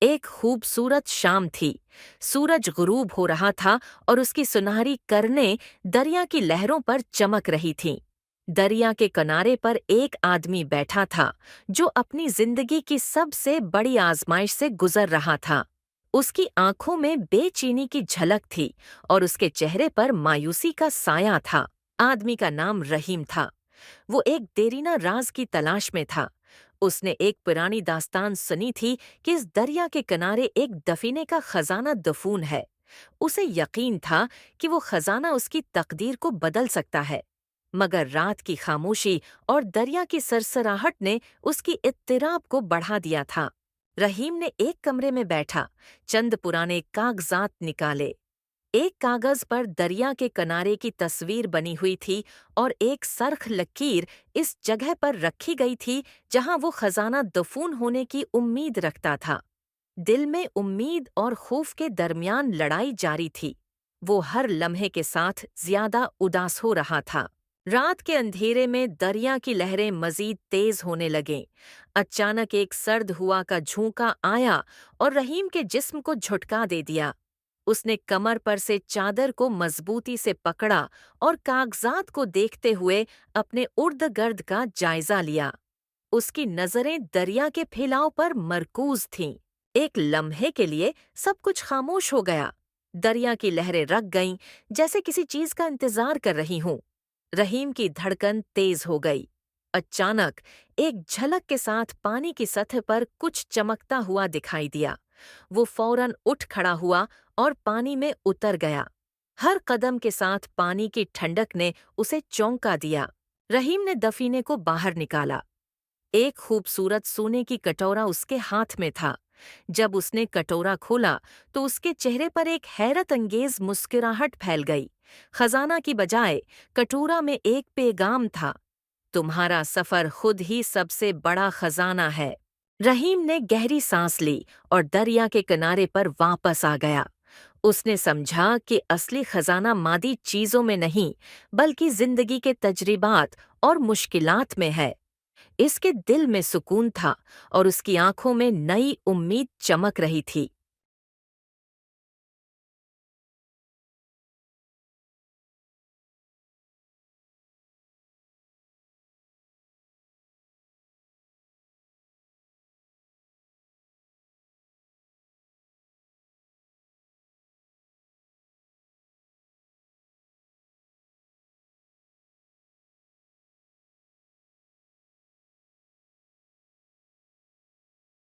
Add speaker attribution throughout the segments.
Speaker 1: एक खूबसूरत शाम थी। सूरज गुरूब हो रहा था और उसकी सुनहरी किरणें दरिया की लहरों पर चमक रही थीं। दरिया के किनारे पर एक आदमी बैठा था जो अपनी जिंदगी की सबसे बड़ी आजमाइश से गुजर रहा था। उसकी आंखों में बेचैनी की झलक थी और उसके चेहरे पर मायूसी का साया था। आदमी का नाम रहीम था। वो एक देरीना राज की तलाश में था। उसने एक पुरानी दास्तान सुनी थी कि इस दरिया के किनारे एक दफीने का खजाना दफून है। उसे यकीन था कि वो खजाना उसकी तकदीर को बदल सकता है। मगर रात की खामोशी और दरिया की सरसराहट ने उसकी इत्तेराब को बढ़ा दिया था। रहीम ने एक कमरे में बैठा, चंद पुराने कागजात निकाले। एक कागज पर दरिया के किनारे की तस्वीर बनी हुई थी और एक सरख लकीर इस जगह पर रखी गई थी जहां वो खजाना दफून होने की उम्मीद रखता था। दिल में उम्मीद और खौफ के दरमियान लड़ाई जारी थी। वो हर लम्हे के साथ ज्यादा उदास हो रहा था। रात के अंधेरे में दरिया की लहरें मजीद तेज होने लगीं। अचानक एक सर्द हुआ का झोंका आया और रहीम के जिस्म को झुटका दे दिया। उसने कमर पर से चादर को मजबूती से पकड़ा और कागजात को देखते हुए अपने उर्द गर्द का जायजा लिया। उसकी नजरें दरिया के फैलाव पर मरकूज थीं। एक लम्हे के लिए सब कुछ खामोश हो गया। दरिया की लहरें रक गईं, जैसे किसी चीज का इंतजार कर रही हूं। रहीम की धड़कन तेज हो गई। अचानक एक झलक के साथ पानी की सतह पर कुछ चमकता हुआ दिखाई दिया। वो फौरन उठ खड़ा हुआ और पानी में उतर गया। हर कदम के साथ पानी की ठंडक ने उसे चौंका दिया। रहीम ने दफीने को बाहर निकाला। एक खूबसूरत सोने की कटोरा उसके हाथ में था। जब उसने कटोरा खोला तो उसके चेहरे पर एक हैरत अंगेज मुस्कुराहट फैल गई। खजाना की बजाय कटोरा में एक पैगाम था। तुम्हारा सफर खुद ही सबसे बड़ा खजाना है। रहीम ने गहरी सांस ली और दरिया के किनारे पर वापस आ गया। उसने समझा कि असली खजाना मादी चीजों में नहीं, बल्कि जिंदगी के तजर्बात और मुश्किलात में है। इसके दिल में सुकून था और उसकी आंखों में नई उम्मीद चमक रही थी।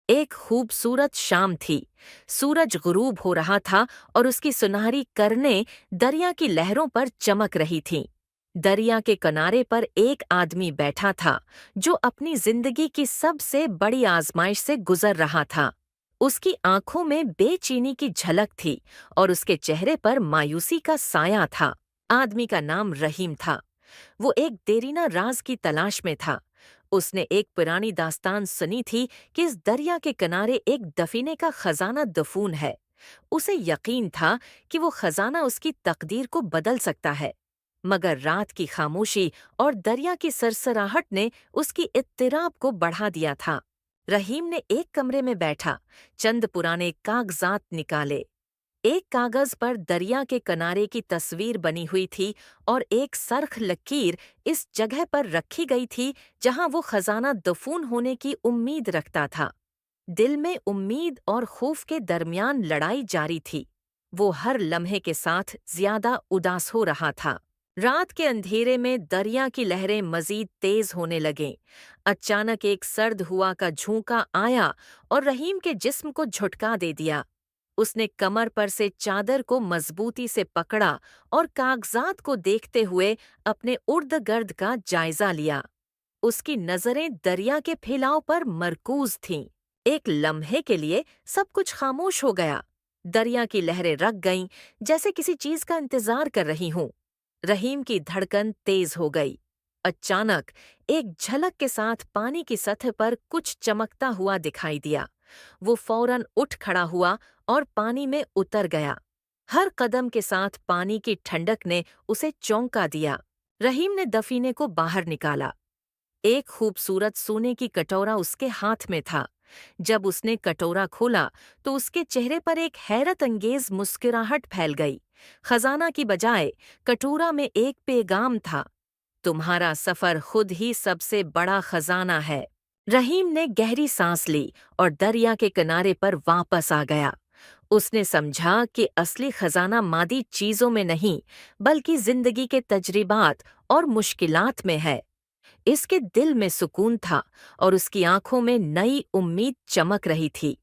Speaker 1: एक खूबसूरत शाम थी। सूरज गुरूब हो रहा था और उसकी सुनहरी किरणें दरिया की लहरों पर चमक रही थीं। दरिया के किनारे पर एक आदमी बैठा था जो अपनी जिंदगी की सबसे बड़ी आजमाइश से गुजर रहा था। उसकी आंखों में बेचैनी की झलक थी और उसके चेहरे पर मायूसी का साया था। आदमी का नाम रहीम था। वो एक देरीना राज की तलाश में था। उसने एक पुरानी दास्तान सुनी थी कि इस दरिया के किनारे एक दफीने का खजाना दफून है। उसे यकीन था कि वो खजाना उसकी तकदीर को बदल सकता है। मगर रात की खामोशी और दरिया की सरसराहट ने उसकी इत्तेराब को बढ़ा दिया था। रहीम ने एक कमरे में बैठा, चंद पुराने कागजात निकाले। एक कागज पर दरिया के किनारे की तस्वीर बनी हुई थी और एक सरख लकीर इस जगह पर रखी गई थी जहां वो खजाना दफून होने की उम्मीद रखता था। दिल में उम्मीद और खौफ के दरमियान लड़ाई जारी थी। वो हर लम्हे के साथ ज्यादा उदास हो रहा था। रात के अंधेरे में दरिया की लहरें मजीद तेज होने लगीं। अचानक एक सर्द हुआ का झोंका आया और रहीम के जिस्म को झुटका दे दिया। उसने कमर पर से चादर को मजबूती से पकड़ा और कागजात को देखते हुए अपने उर्द गर्द का जायजा लिया। उसकी नजरें दरिया के फैलाव पर मरकूज थीं। एक लम्हे के लिए सब कुछ खामोश हो गया। दरिया की लहरें रक गईं, जैसे किसी चीज का इंतजार कर रही हूं। रहीम की धड़कन तेज हो गई। अचानक एक झलक के साथ पानी की सतह पर कुछ चमकता हुआ दिखाई दिया। वो फौरन उठ खड़ा हुआ और पानी में उतर गया। हर कदम के साथ पानी की ठंडक ने उसे चौंका दिया। रहीम ने दफीने को बाहर निकाला। एक खूबसूरत सोने की कटोरा उसके हाथ में था। जब उसने कटोरा खोला तो उसके चेहरे पर एक हैरत अंगेज मुस्कुराहट फैल गई। खजाना की बजाय कटोरा में एक पैगाम था, तुम्हारा सफर खुद ही सबसे बड़ा खजाना है। रहीम ने गहरी सांस ली और दरिया के किनारे पर वापस आ गया। उसने समझा कि असली खजाना मादी चीजों में नहीं, बल्कि जिंदगी के तजर्बात और मुश्किलात में है। इसके दिल में सुकून था और उसकी आंखों में नई उम्मीद चमक रही थी।